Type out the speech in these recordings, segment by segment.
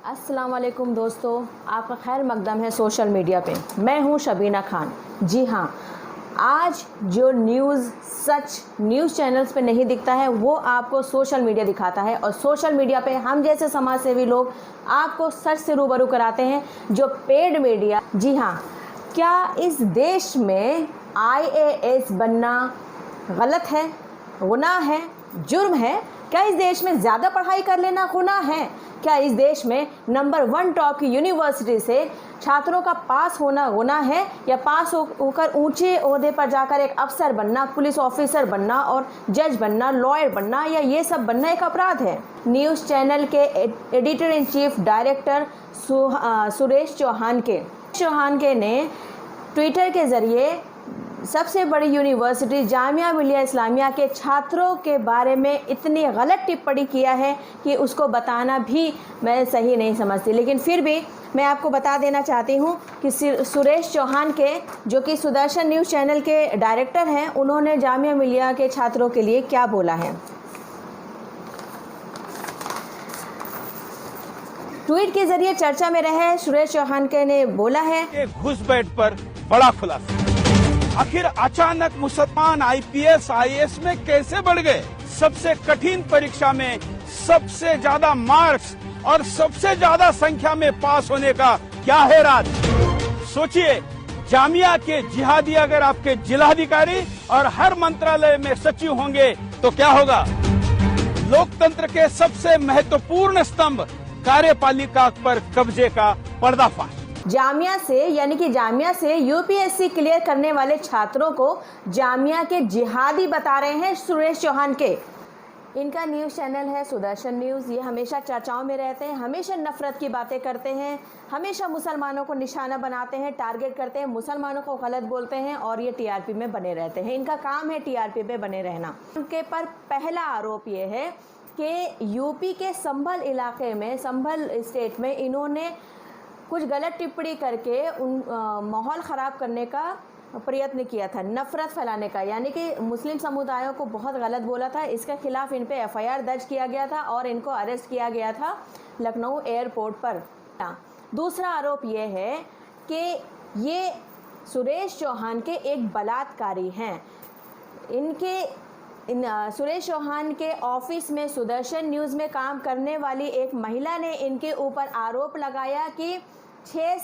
अस्सलाम वालेकुम दोस्तों, आपका खैर मकदम है सोशल मीडिया पे। मैं हूँ शबीना खान। जी हाँ, आज जो न्यूज़ सच न्यूज़ चैनल्स पे नहीं दिखता है वो आपको सोशल मीडिया दिखाता है, और सोशल मीडिया पे हम जैसे समाज सेवी लोग आपको सच से रूबरू कराते हैं जो पेड मीडिया। जी हाँ, क्या इस देश में IAS बनना गलत है, गुनाह है, जुर्म है? क्या इस देश में ज़्यादा पढ़ाई कर लेना गुनाह है? क्या इस देश में नंबर 1 टॉप की यूनिवर्सिटी से छात्रों का पास होना गुनाह है, या पास होकर ऊंचे ओहदे पर जाकर एक अफसर बनना, पुलिस ऑफिसर बनना और जज बनना, लॉयर बनना, या ये सब बनना एक अपराध है? न्यूज़ चैनल के editor in chief director Suresh Chauhan के ने ट्विटर के ज़रिए सबसे बड़ी यूनिवर्सिटी जामिया मिलिया इस्लामिया के छात्रों के बारे में इतनी गलत टिप्पणी किया है कि उसको बताना भी मैं सही नहीं समझती। लेकिन फिर भी मैं आपको बता देना चाहती हूँ कि सुरेश चौहान के, जो कि सुदर्शन न्यूज़ चैनल के डायरेक्टर हैं, उन्होंने जामिया मिलिया के छात्रों के लिए क्या बोला है। ट्वीट के जरिए चर्चा में रहे सुरेश चौहान के ने बोला है, घुसपैठ पर बड़ा खुलासा। आखिर अचानक मुसलमान IPS IAS में कैसे बढ़ गए? सबसे कठिन परीक्षा में सबसे ज्यादा मार्क्स और सबसे ज्यादा संख्या में पास होने का क्या है राज? सोचिए, जामिया के जिहादी अगर आपके जिलाधिकारी और हर मंत्रालय में सचिव होंगे तो क्या होगा? लोकतंत्र के सबसे महत्वपूर्ण स्तंभ कार्यपालिका पर कब्जे का पर्दाफाश। जामिया से यानी कि जामिया से UPSC क्लियर करने वाले छात्रों को जामिया के जिहादी बता रहे हैं सुरेश चौहान के। इनका न्यूज़ चैनल है सुदर्शन न्यूज़। ये हमेशा चर्चाओं में रहते हैं, हमेशा नफरत की बातें करते हैं, हमेशा मुसलमानों को निशाना बनाते हैं, टारगेट करते हैं, मुसलमानों को गलत बोलते हैं, और ये TRP में बने रहते हैं। इनका काम है TRP पे बने रहना। उनके पर पहला आरोप ये है कि UP के संभल इलाके में, संभल स्टेट में इन्होंने कुछ गलत टिप्पणी करके माहौल ख़राब करने का प्रयत्न किया था, नफ़रत फैलाने का, यानी कि मुस्लिम समुदायों को बहुत गलत बोला था। इसके खिलाफ इन पे FIR दर्ज किया गया था और इनको अरेस्ट किया गया था लखनऊ एयरपोर्ट पर। दूसरा आरोप ये है कि ये सुरेश चौहान के एक बलात्कारी हैं। सुरेश चौहान के ऑफिस में सुदर्शन न्यूज़ में काम करने वाली एक महिला ने इनके ऊपर आरोप लगाया कि 6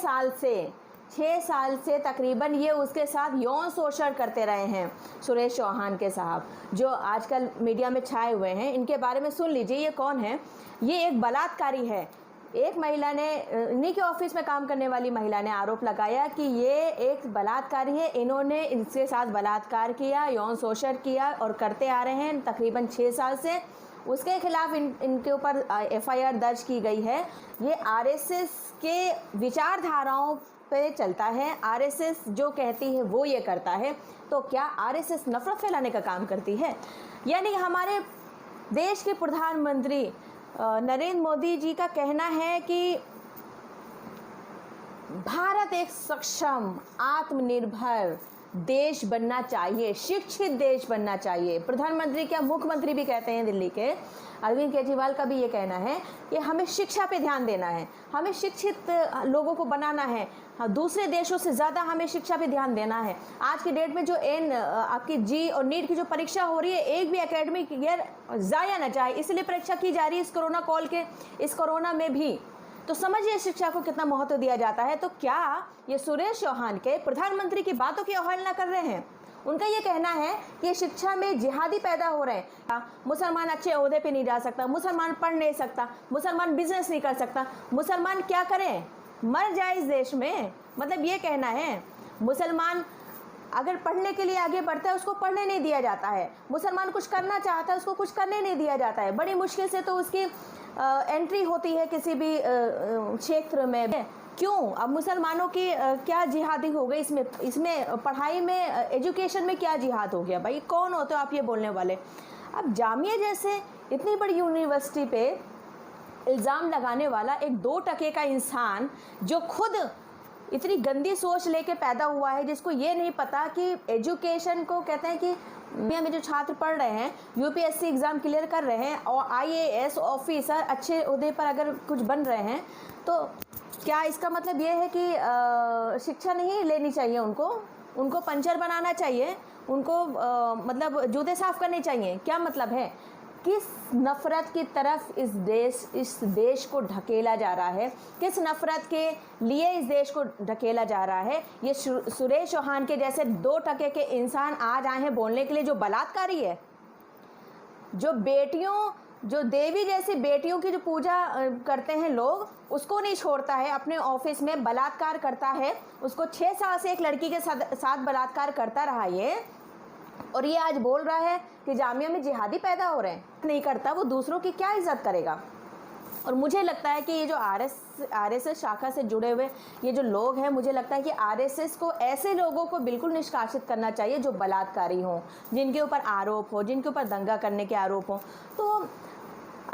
साल से तकरीबन ये उसके साथ यौन शोषण करते रहे हैं। सुरेश चौहान के साहब जो आजकल मीडिया में छाए हुए हैं, इनके बारे में सुन लीजिए ये कौन है। ये एक बलात्कारी है। एक महिला ने, इन्हीं के ऑफिस में काम करने वाली महिला ने आरोप लगाया कि ये एक बलात्कारी है, इन्होंने इनके साथ बलात्कार किया, यौन शोषण किया और करते आ रहे हैं तकरीबन 6 साल से। उसके खिलाफ इनके ऊपर FIR दर्ज की गई है। ये RSS के विचारधाराओं पे चलता है। RSS जो कहती है वो ये करता है। तो क्या RSS नफरत फैलाने का काम करती है? यानी हमारे देश के प्रधानमंत्री नरेंद्र मोदी जी का कहना है कि भारत एक सक्षम, आत्मनिर्भर देश बनना चाहिए, शिक्षित देश बनना चाहिए। प्रधानमंत्री क्या, मुख्यमंत्री भी कहते हैं दिल्ली के, अरविंद केजरीवाल का भी ये कहना है कि हमें शिक्षा पे ध्यान देना है, हमें शिक्षित लोगों को बनाना है। हाँ, दूसरे देशों से ज़्यादा हमें शिक्षा पे ध्यान देना है। आज की डेट में जो आपकी जी और नीट की जो परीक्षा हो रही है, एक भी एकेडमिक ईयर ज़ाया न जाए, इसलिए परीक्षा की जा रही है इस कोरोना में भी। तो समझिए शिक्षा को कितना महत्व दिया जाता है। तो क्या ये सुरेश चौहान के प्रधानमंत्री की बातों की अवहेलना कर रहे हैं? उनका ये कहना है कि शिक्षा में जिहादी पैदा हो रहे हैं। मुसलमान अच्छे ओहदे पे नहीं जा सकता, मुसलमान पढ़ नहीं सकता, मुसलमान बिजनेस नहीं कर सकता, मुसलमान क्या करें, मर जाए इस देश में, मतलब ये कहना है। मुसलमान अगर पढ़ने के लिए आगे बढ़ता है उसको पढ़ने नहीं दिया जाता है, मुसलमान कुछ करना चाहता है उसको कुछ करने नहीं दिया जाता है। बड़ी मुश्किल से तो उसकी एंट्री होती है किसी भी क्षेत्र में। क्यों? अब मुसलमानों की क्या जिहादी हो गई इसमें पढ़ाई में, एजुकेशन में क्या जिहाद हो गया? भाई कौन होते हो आप ये बोलने वाले? अब जामिया जैसे इतनी बड़ी यूनिवर्सिटी पे इल्ज़ाम लगाने वाला एक 2% का इंसान जो खुद इतनी गंदी सोच लेके पैदा हुआ है, जिसको ये नहीं पता कि एजुकेशन को कहते हैं कि इंडिया में जो छात्र पढ़ रहे हैं, यूपीएससी एग्ज़ाम क्लियर कर रहे हैं और आईएएस ऑफिसर अच्छे ओहदे पर अगर कुछ बन रहे हैं, तो क्या इसका मतलब ये है कि शिक्षा नहीं लेनी चाहिए उनको पंचर बनाना चाहिए, उनको मतलब जूते साफ करने चाहिए? क्या मतलब है? किस नफ़रत की तरफ इस देश को ढकेला जा रहा है, किस नफ़रत के लिए इस देश को ढकेला जा रहा है? ये सुरेश चौहान के जैसे 2 टके के इंसान आज आए हैं बोलने के लिए, जो बलात्कारी है, जो देवी जैसी बेटियों की जो पूजा करते हैं लोग, उसको नहीं छोड़ता है, अपने ऑफिस में बलात्कार करता है, उसको 6 साल से एक लड़की के साथ बलात्कार करता रहा ये, और ये आज बोल रहा है कि जामिया में जिहादी पैदा हो रहे हैं। नहीं करता, वो दूसरों की क्या इज्जत करेगा? और मुझे लगता है कि ये जो आरएसएस शाखा से जुड़े हुए ये जो लोग हैं, मुझे लगता है कि आरएसएस को ऐसे लोगों को बिल्कुल निष्कासित करना चाहिए जो बलात्कारी हों, जिनके ऊपर आरोप हो, जिनके ऊपर दंगा करने के आरोप हों। तो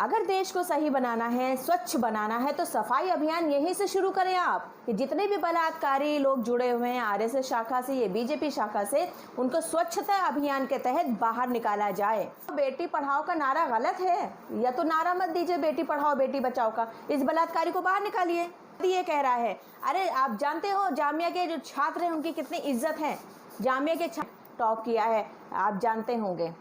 अगर देश को सही बनाना है, स्वच्छ बनाना है, तो सफाई अभियान यहीं से शुरू करें आप, कि जितने भी बलात्कारी लोग जुड़े हुए हैं आरएसएस शाखा से, ये बीजेपी शाखा से, उनको स्वच्छता अभियान के तहत बाहर निकाला जाए। बेटी पढ़ाओ का नारा गलत है, या तो नारा मत दीजिए बेटी पढ़ाओ बेटी बचाओ का, इस बलात्कारी को बाहर निकालिए। ये कह रहा है, अरे आप जानते हो जामिया के जो छात्र हैं उनकी कितनी इज्जत है, जामिया के टॉप किया है, आप जानते होंगे।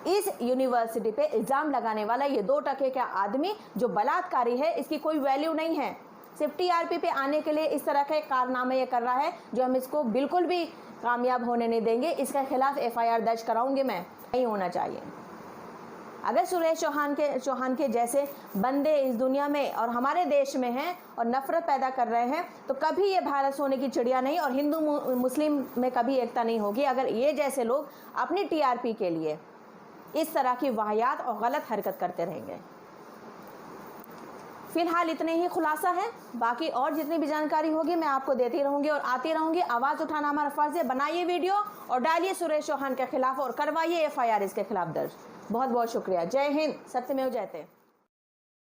इस यूनिवर्सिटी पे इल्ज़ाम लगाने वाला ये 2 टके का आदमी जो बलात्कारी है, इसकी कोई वैल्यू नहीं है। सिर्फ टीआरपी पे आने के लिए इस तरह के कारनामे ये कर रहा है, जो हम इसको बिल्कुल भी कामयाब होने नहीं देंगे। इसके खिलाफ एफआईआर दर्ज कराऊंगी मैं, नहीं होना चाहिए। अगर सुरेश चौहान के जैसे बंदे इस दुनिया में और हमारे देश में हैं और नफरत पैदा कर रहे हैं, तो कभी ये भारत सोने की चिड़िया नहीं, और हिंदू मुस्लिम में कभी एकता नहीं होगी अगर ये जैसे लोग अपनी टीआरपी के लिए इस तरह की वाहियात और गलत हरकत करते रहेंगे। फिलहाल इतने ही खुलासा है, बाकी और जितनी भी जानकारी होगी मैं आपको देती रहूंगी और आती रहूंगी। आवाज़ उठाना हमारा फर्ज है। बनाइए वीडियो और डालिए सुरेश चौहान के खिलाफ और करवाइए एफआईआर इसके खिलाफ दर्ज। बहुत बहुत शुक्रिया। जय हिंद, सत्यमेव जयते।